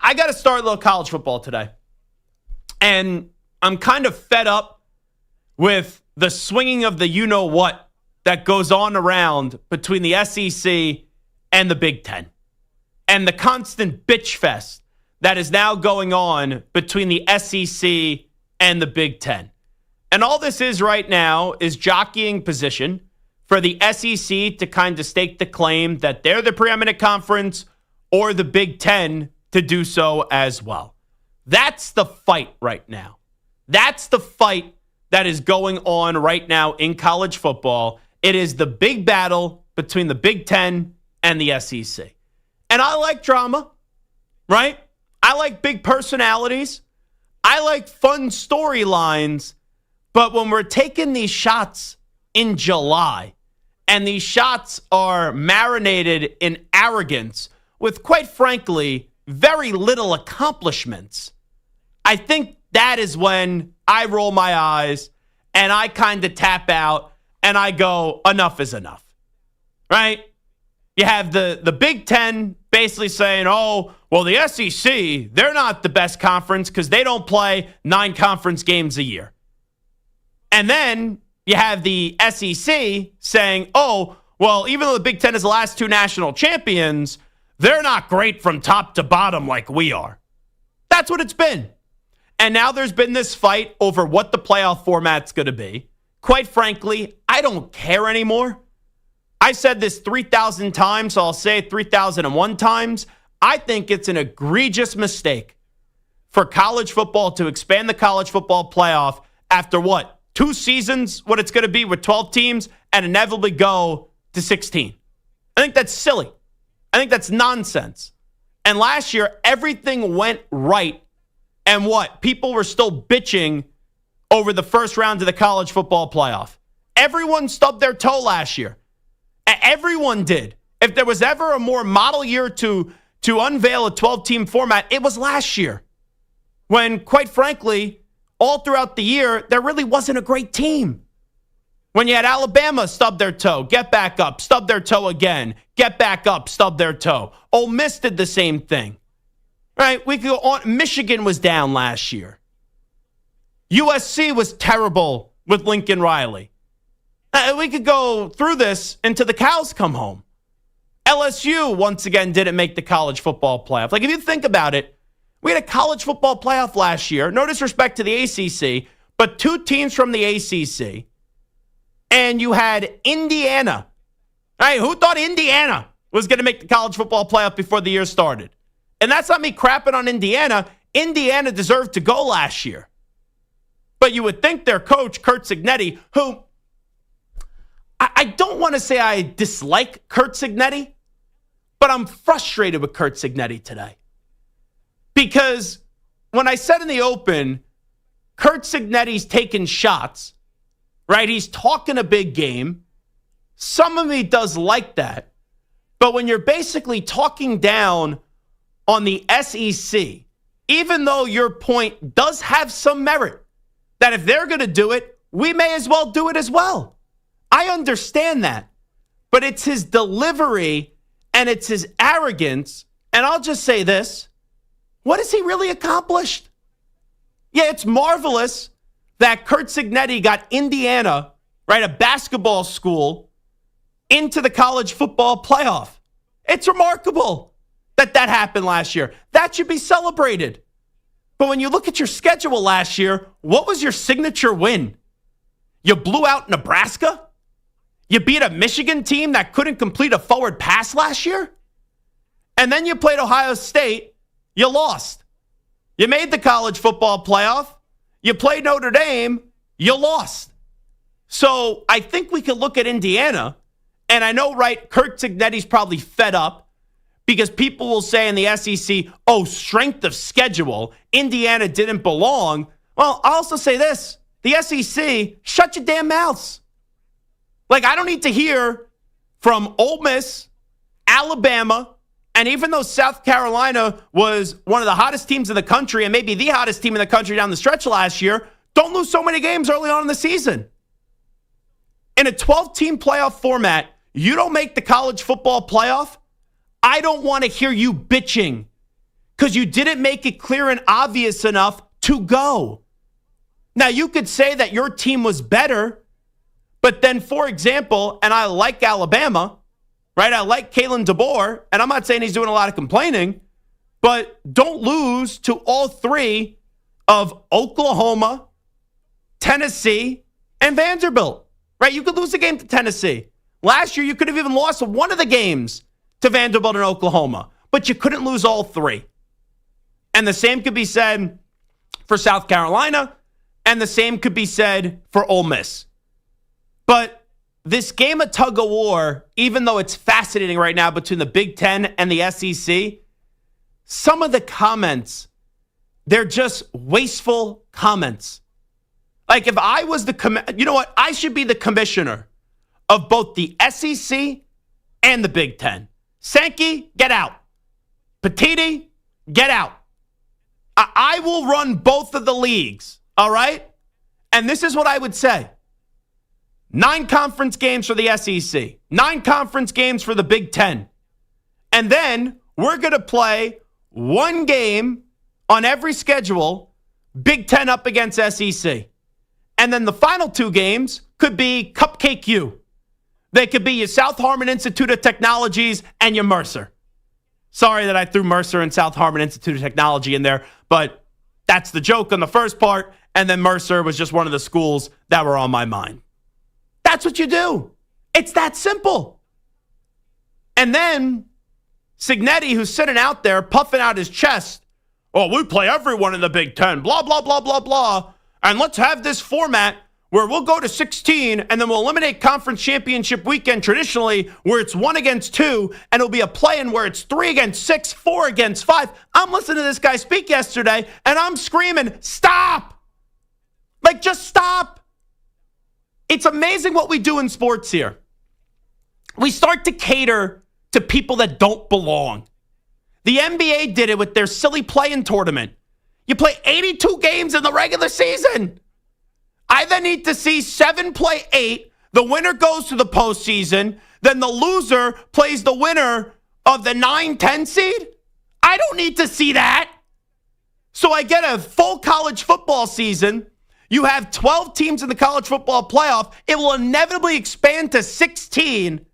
I got to start a little college football today. And I'm kind of fed up with the swinging of the you-know-what that goes on around between the SEC and the Big Ten. And the constant bitch fest that is now going on between the SEC and the Big Ten. And all this is right now is jockeying position for the SEC to kind of stake the claim that they're the preeminent conference, or the Big Ten to do so as well. That's the fight right now. That's the fight that is going on right now in college football. It is the big battle between the Big Ten and the SEC. And I like drama, right? I like big personalities. I like fun storylines. But when we're taking these shots in July, and these shots are marinated in arrogance with, quite frankly, very little accomplishments, I think that is when I roll my eyes and I kind of tap out and I go, enough is enough, right? You have the Big Ten basically saying, oh, well, the SEC, they're not the best conference because they don't play 9 conference games a year. And then you have the SEC saying, oh, well, even though the Big Ten is the last 2 national champions, they're not great from top to bottom like we are. That's what it's been. And now there's been this fight over what the playoff format's going to be. Quite frankly, I don't care anymore. I said this 3,000 times, so I'll say it 3,001 times. I think it's an egregious mistake for college football to expand the college football playoff after what? 2 seasons, what it's going to be with 12 teams, and inevitably go to 16. I think that's silly. I think that's nonsense. And last year, everything went right. And what? People were still bitching over the first round of the college football playoff. Everyone stubbed their toe last year. Everyone did. If there was ever a more model year to unveil a 12-team format, it was last year. When, quite frankly, all throughout the year, there really wasn't a great team. When you had Alabama stub their toe, get back up, stub their toe again, get back up, stub their toe. Ole Miss did the same thing. Right? We could go on. Michigan was down last year. USC was terrible with Lincoln Riley. We could go through this until the cows come home. LSU, once again, didn't make the college football playoff. Like, if you think about it, we had a college football playoff last year. No disrespect to the ACC, but 2 teams from the ACC. And you had Indiana. All right, who thought Indiana was going to make the college football playoff before the year started? And that's not me crapping on Indiana. Indiana deserved to go last year. But you would think their coach, Curt Cignetti, who I don't want to say I dislike Curt Cignetti, but I'm frustrated with Curt Cignetti today. Because when I said in the open, Curt Cignetti's taking shots, right? He's talking a big game. Some of me does like that. But when you're basically talking down on the SEC, even though your point does have some merit, that if they're going to do it, we may as well do it as well. I understand that. But it's his delivery and it's his arrogance. And I'll just say this. What has he really accomplished? Yeah, it's marvelous that Curt Cignetti got Indiana, right, a basketball school, into the college football playoff. It's remarkable that that happened last year. That should be celebrated. But when you look at your schedule last year, what was your signature win? You blew out Nebraska? You beat a Michigan team that couldn't complete a forward pass last year? And then you played Ohio State. You lost. You made the college football playoff. You played Notre Dame. You lost. So I think we could look at Indiana. And I know, right, Curt Cignetti's probably fed up because people will say in the SEC, oh, strength of schedule, Indiana didn't belong. Well, I'll also say this. The SEC, shut your damn mouths. Like, I don't need to hear from Ole Miss, Alabama, and even though South Carolina was one of the hottest teams in the country and maybe the hottest team in the country down the stretch last year, don't lose so many games early on in the season. In a 12-team playoff format, you don't make the college football playoff, I don't want to hear you bitching because you didn't make it clear and obvious enough to go. Now, you could say that your team was better, but then, for example, and I like Alabama, right? I like Kalen DeBoer, and I'm not saying he's doing a lot of complaining, but don't lose to all three of Oklahoma, Tennessee, and Vanderbilt, right? You could lose a game to Tennessee. Last year, you could have even lost one of the games to Vanderbilt and Oklahoma, but you couldn't lose all three. And the same could be said for South Carolina, and the same could be said for Ole Miss. But this game of tug of war, even though it's fascinating right now between the Big Ten and the SEC, some of the comments, they're just wasteful comments. Like if I was you know what? I should be the commissioner of both the SEC and the Big Ten. Sankey, get out. Petiti, get out. I will run both of the leagues, all right? And this is what I would say. 9 conference games for the SEC. 9 conference games for the Big Ten. And then we're going to play one game on every schedule, Big Ten up against SEC. And then the final 2 games could be Cupcake U. They could be your South Harmon Institute of Technologies and your Mercer. Sorry that I threw Mercer and South Harmon Institute of Technology in there, but that's the joke on the first part, and then Mercer was just one of the schools that were on my mind. That's what you do. It's that simple. And then Cignetti, who's sitting out there puffing out his chest, oh, we play everyone in the Big Ten, blah, blah, blah, blah, blah, and let's have this format where we'll go to 16 and then we'll eliminate conference championship weekend traditionally where it's 1 against 2 and it'll be a play-in where it's 3 against 6, 4 against 5. I'm listening to this guy speak yesterday and I'm screaming, stop! Like, just stop! It's amazing what we do in sports here. We start to cater to people that don't belong. The NBA did it with their silly play-in tournament. You play 82 games in the regular season. I then need to see 7 play 8. The winner goes to the postseason. Then the loser plays the winner of the 9-10 seed. I don't need to see that. So I get a full college football season. You have 12 teams in the college football playoff. It will inevitably expand to 16.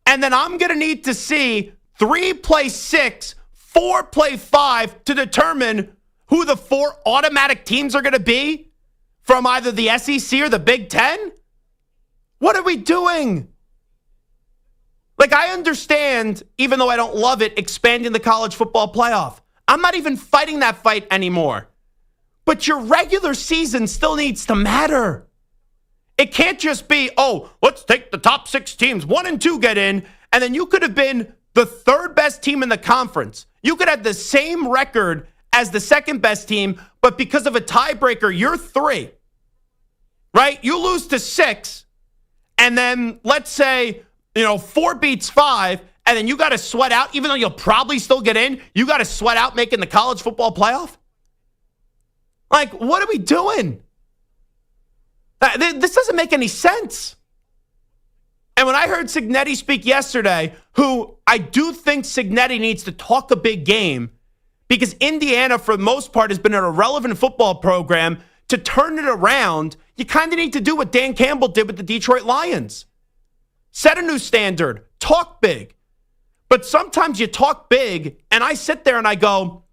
And then I'm going to need to see 3 play 6, 4 play 5 to determine who the 4 automatic teams are going to be from either the SEC or the Big Ten? What are we doing? Like, I understand, even though I don't love it, expanding the college football playoff. I'm not even fighting that fight anymore. But your regular season still needs to matter. It can't just be, oh, let's take the top 6 teams, 1 and 2 get in, and then you could have been the 3rd best team in the conference. You could have the same record as the 2nd best team, but because of a tiebreaker, you're 3, right? You lose to 6, and then let's say, 4 beats 5, and then you got to sweat out, even though you'll probably still get in, you got to sweat out making the college football playoff? Like, what are we doing? This doesn't make any sense. And when I heard Cignetti speak yesterday, who I do think Cignetti needs to talk a big game, because Indiana, for the most part, has been an irrelevant football program. To turn it around, you kind of need to do what Dan Campbell did with the Detroit Lions. Set a new standard. Talk big. But sometimes you talk big, and I sit there and I go,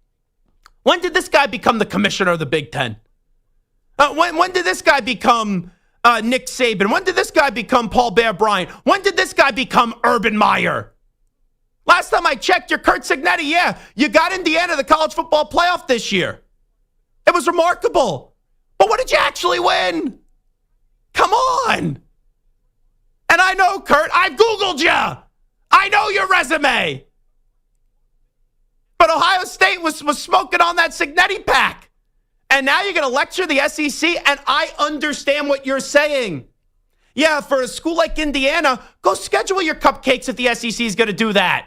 when did this guy become the commissioner of the Big Ten? When did this guy become Nick Saban? When did this guy become Paul Bear Bryant? When did this guy become Urban Meyer? Last time I checked, you're Curt Cignetti. Yeah, you got Indiana the college football playoff this year. It was remarkable. But what did you actually win? Come on. And I know, Curt, I've Googled you. I know your resume. But Ohio State was smoking on that Cignetti pack. And now you're going to lecture the SEC, and I understand what you're saying. Yeah, for a school like Indiana, go schedule your cupcakes if the SEC is going to do that.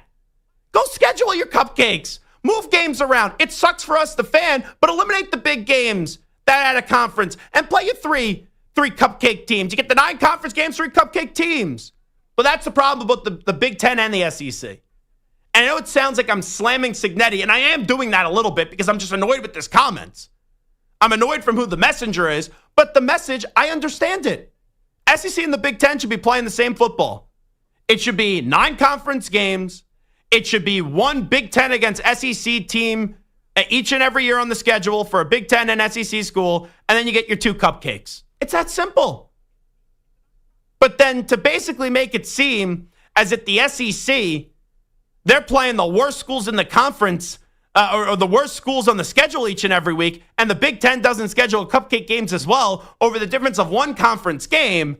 Go schedule your cupcakes. Move games around. It sucks for us, the fan, but eliminate the big games that at a conference and play your three cupcake teams. You get the 9 conference games, 3 cupcake teams. But that's the problem about the Big Ten and the SEC. And I know it sounds like I'm slamming Cignetti, and I am doing that a little bit because I'm just annoyed with his comments. I'm annoyed from who the messenger is, but the message, I understand it. SEC and the Big Ten should be playing the same football. It should be 9 conference games. It should be 1 Big Ten against SEC team each and every year on the schedule for a Big Ten and SEC school, and then you get your 2 cupcakes. It's that simple. But then to basically make it seem as if the SEC, they're playing the worst schools in the conference or the worst schools on the schedule each and every week, and the Big Ten doesn't schedule cupcake games as well over the difference of 1 conference game,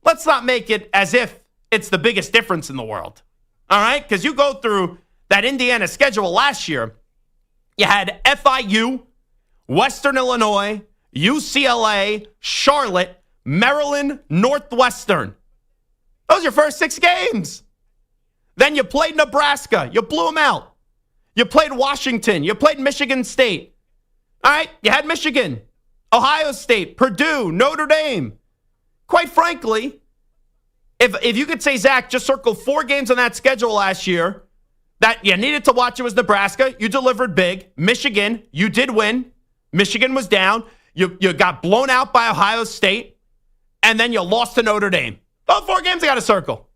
let's not make it as if it's the biggest difference in the world. All right? Because you go through that Indiana schedule last year, you had FIU, Western Illinois, UCLA, Charlotte, Maryland, Northwestern. Those are your first 6 games. Then you played Nebraska. You blew them out. You played Washington. You played Michigan State. All right? You had Michigan, Ohio State, Purdue, Notre Dame. Quite frankly, if you could say, Zach, just circle 4 games on that schedule last year that you needed to watch, it was Nebraska. You delivered big. Michigan, you did win. Michigan was down. You got blown out by Ohio State. And then you lost to Notre Dame. Those 4 games I got to circle.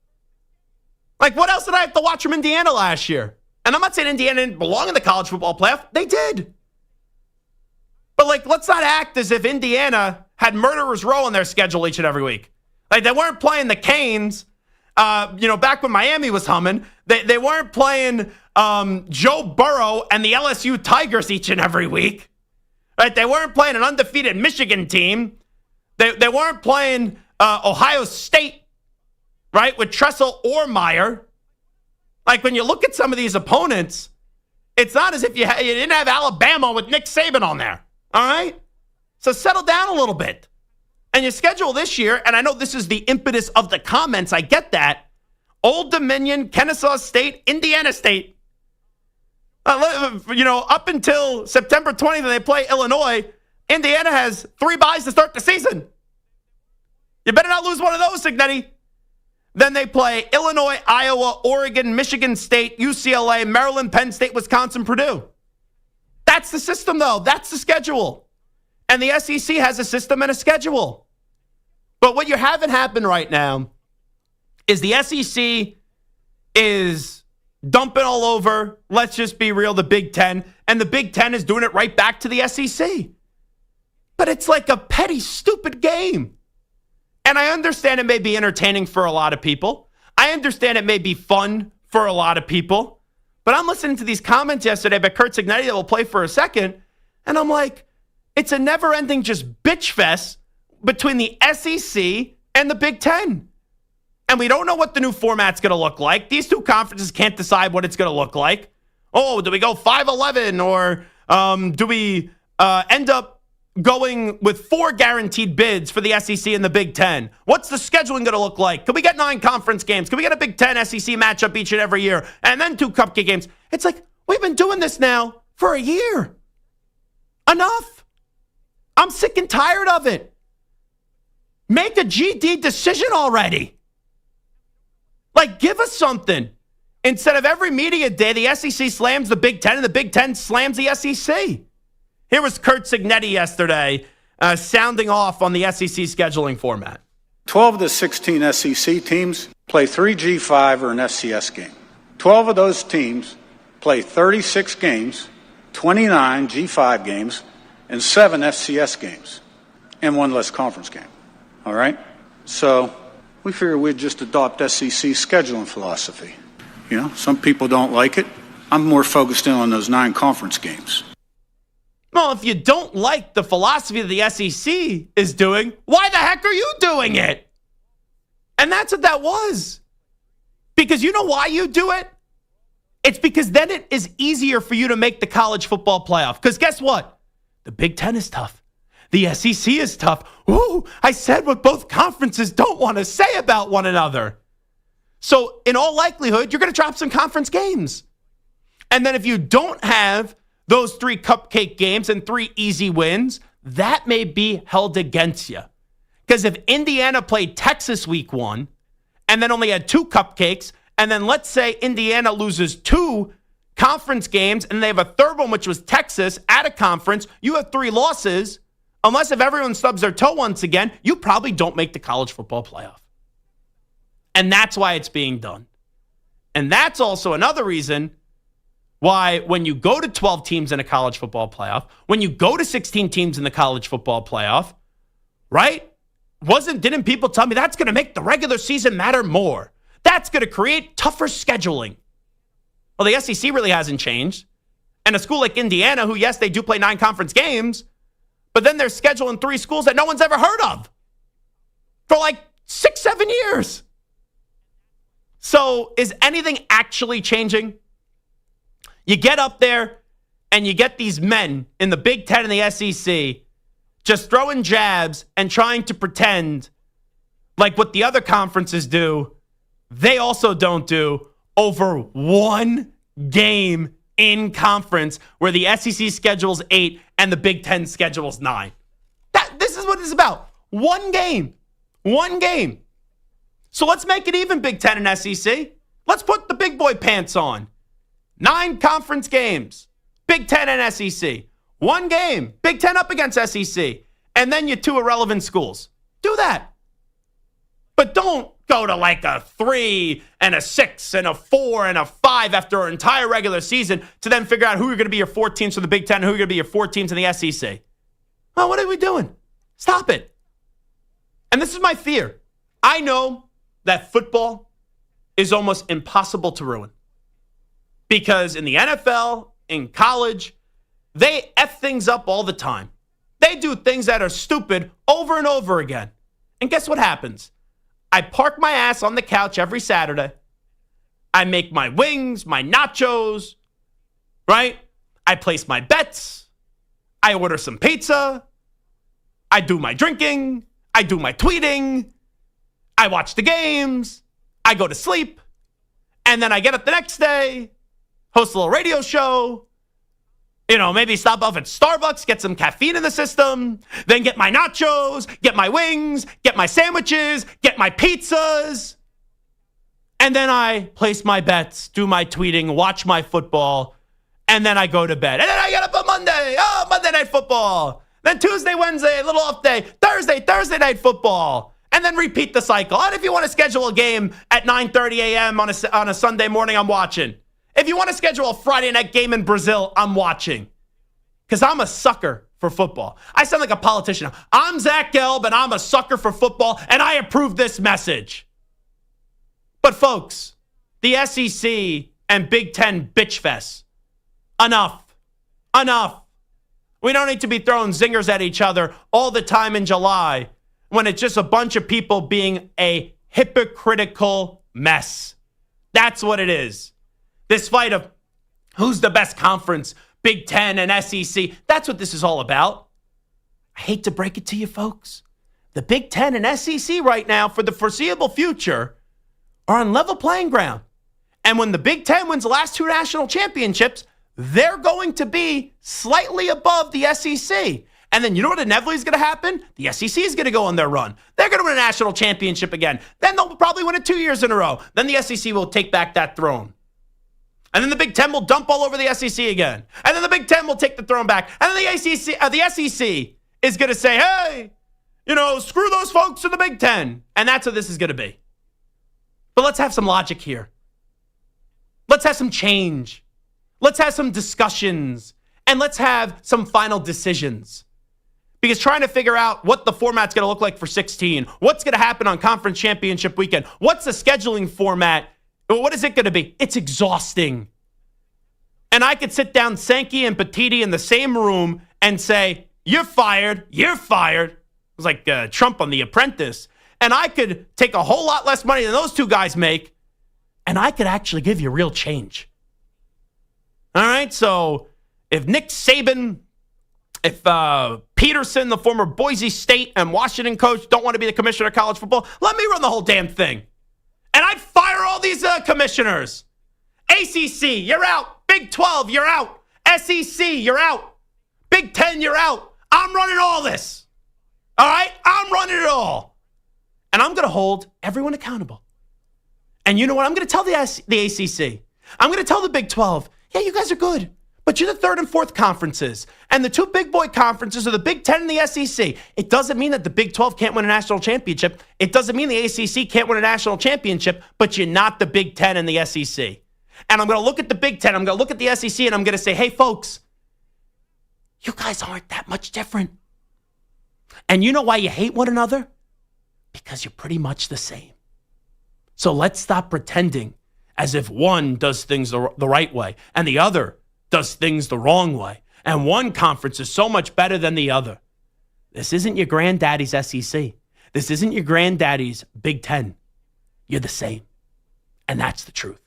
Like, what else did I have to watch from Indiana last year? And I'm not saying Indiana didn't belong in the college football playoff. They did. But, like, let's not act as if Indiana had Murderer's Row on their schedule each and every week. Like, they weren't playing the Canes, back when Miami was humming. They weren't playing Joe Burrow and the LSU Tigers each and every week. Right? They weren't playing an undefeated Michigan team. They weren't playing Ohio State, right, with Tressel or Meyer. Like, when you look at some of these opponents, it's not as if you didn't have Alabama with Nick Saban on there, all right? So settle down a little bit. And your schedule this year, and I know this is the impetus of the comments, I get that. Old Dominion, Kennesaw State, Indiana State. Up until September 20th, they play Illinois. Indiana has 3 byes to start the season. You better not lose one of those, Cignetti. Then they play Illinois, Iowa, Oregon, Michigan State, UCLA, Maryland, Penn State, Wisconsin, Purdue. That's the system, though. That's the schedule. And the SEC has a system and a schedule. But what you're having happen right now is the SEC is dumping all over, let's just be real, the Big Ten. And the Big Ten is doing it right back to the SEC. But it's like a petty, stupid game. And I understand it may be entertaining for a lot of people. I understand it may be fun for a lot of people. But I'm listening to these comments yesterday by Curt Cignetti that will play for a second. And I'm like, it's a never-ending just bitch fest between the SEC and the Big Ten. And we don't know what the new format's going to look like. These 2 conferences can't decide what it's going to look like. Oh, do we go 5-11 or do we end up going with 4 guaranteed bids for the SEC and the Big Ten? What's the scheduling going to look like? Could we get 9 conference games? Could we get a Big Ten SEC matchup each and every year? And then 2 cupcake games. It's like, we've been doing this now for a year. Enough. I'm sick and tired of it. Make a GD decision already. Like, give us something. Instead of every media day, the SEC slams the Big Ten and the Big Ten slams the SEC. Here was Curt Cignetti yesterday sounding off on the SEC scheduling format. 12 of the 16 SEC teams play 3 G5 or an FCS game. 12 of those teams play 36 games, 29 G5 games, and 7 FCS games, and 1 less conference game. All right? So we figured we'd just adopt SEC scheduling philosophy. Some people don't like it. I'm more focused in on those 9 conference games. Well, if you don't like the philosophy that the SEC is doing, why the heck are you doing it? And that's what that was. Because you know why you do it? It's because then it is easier for you to make the college football playoff. Because guess what? The Big Ten is tough. The SEC is tough. Ooh, I said what both conferences don't want to say about one another. So in all likelihood, you're going to drop some conference games. And then if you don't have those 3 cupcake games and 3 easy wins, that may be held against you. Because if Indiana played Texas week 1 and then only had 2 cupcakes and then let's say Indiana loses 2 conference games, and they have a third one, which was Texas, at a conference, you have 3 losses. Unless if everyone stubs their toe once again, you probably don't make the college football playoff. And that's why it's being done. And that's also another reason why when you go to 12 teams in a college football playoff, when you go to 16 teams in the college football playoff, right? Didn't people tell me that's going to make the regular season matter more? That's going to create tougher scheduling. Well, the SEC really hasn't changed. And a school like Indiana, who, yes, they do play 9 conference games, but then they're scheduling 3 schools that no one's ever heard of for like 6-7 years. So is anything actually changing? You get up there and you get these men in the Big Ten and the SEC just throwing jabs and trying to pretend like what the other conferences do, they also don't do over one game in conference where the SEC schedules 8 and the Big Ten schedules 9. This is what it's about. One game. One game. So let's make it even, Big Ten and SEC. Let's put the big boy pants on. 9 conference games. Big Ten and SEC. One game. Big Ten up against SEC. And then your 2 irrelevant schools. Do that. But don't go to like a 3 and a 6 and a 4 and a 5 after an entire regular season to then figure out who are going to be your 4 teams for the Big Ten and who are going to be your 4 teams in the SEC. Oh, what are we doing? Stop it. And this is my fear. I know that football is almost impossible to ruin. Because in the NFL, in college, they F things up all the time. They do things that are stupid over and over again. And guess what happens? I park my ass on the couch every Saturday. I make my wings, my nachos, right? I place my bets. I order some pizza. I do my drinking. I do my tweeting. I watch the games. I go to sleep. And then I get up the next day, host a little radio show, maybe stop off at Starbucks, get some caffeine in the system, then get my nachos, get my wings, get my sandwiches, get my pizzas. And then I place my bets, do my tweeting, watch my football, and then I go to bed. And then I get up on Monday. Oh, Monday Night Football. Then Tuesday, Wednesday, a little off day. Thursday Night Football. And then repeat the cycle. And if you want to schedule a game at 9:30 a.m. on a Sunday morning, I'm watching. If you want to schedule a Friday night game in Brazil, I'm watching. Because I'm a sucker for football. I sound like a politician. I'm Zach Gelb, and I'm a sucker for football, and I approve this message. But folks, the SEC and Big Ten bitch fest. Enough. Enough. We don't need to be throwing zingers at each other all the time in July when it's just a bunch of people being a hypocritical mess. That's what it is. This fight of who's the best conference, Big Ten and SEC, that's what this is all about. I hate to break it to you, folks. The Big Ten and SEC right now, for the foreseeable future, are on level playing ground. And when the Big Ten wins the last 2 national championships, they're going to be slightly above the SEC. And then you know what inevitably is going to happen? The SEC is going to go on their run. They're going to win a national championship again. Then they'll probably win it 2 years in a row. Then the SEC will take back that throne. And then the Big Ten will dump all over the SEC again. And then the Big Ten will take the throne back. And then the SEC is going to say, hey, screw those folks in the Big Ten. And that's what this is going to be. But let's have some logic here. Let's have some change. Let's have some discussions. And let's have some final decisions. Because trying to figure out what the format's going to look like for 16, what's going to happen on conference championship weekend, what's the scheduling format, what is it going to be? It's exhausting. And I could sit down Sankey and Petiti in the same room and say, you're fired, you're fired. It was like Trump on The Apprentice. And I could take a whole lot less money than those 2 guys make, and I could actually give you real change. All right, so if Nick Saban, if Peterson, the former Boise State and Washington coach, don't want to be the commissioner of college football, let me run the whole damn thing. And I'd fire all these commissioners. ACC, you're out. Big 12, you're out. SEC, you're out. Big 10, you're out. I'm running all this. All right? I'm running it all. And I'm going to hold everyone accountable. And you know what? I'm going to tell the ACC. I'm going to tell the Big 12, yeah, you guys are good, but you're the third and fourth conferences. And the two big boy conferences are the Big 10 and the SEC. It doesn't mean that the Big 12 can't win a national championship. It doesn't mean the ACC can't win a national championship, but you're not the Big 10 and the SEC. And I'm going to look at the Big 10, I'm going to look at the SEC, and I'm going to say, hey, folks, you guys aren't that much different. And you know why you hate one another? Because you're pretty much the same. So let's stop pretending as if one does things the right way and the other does things the wrong way. And one conference is so much better than the other. This isn't your granddaddy's SEC. This isn't your granddaddy's Big 10. You're the same. And that's the truth.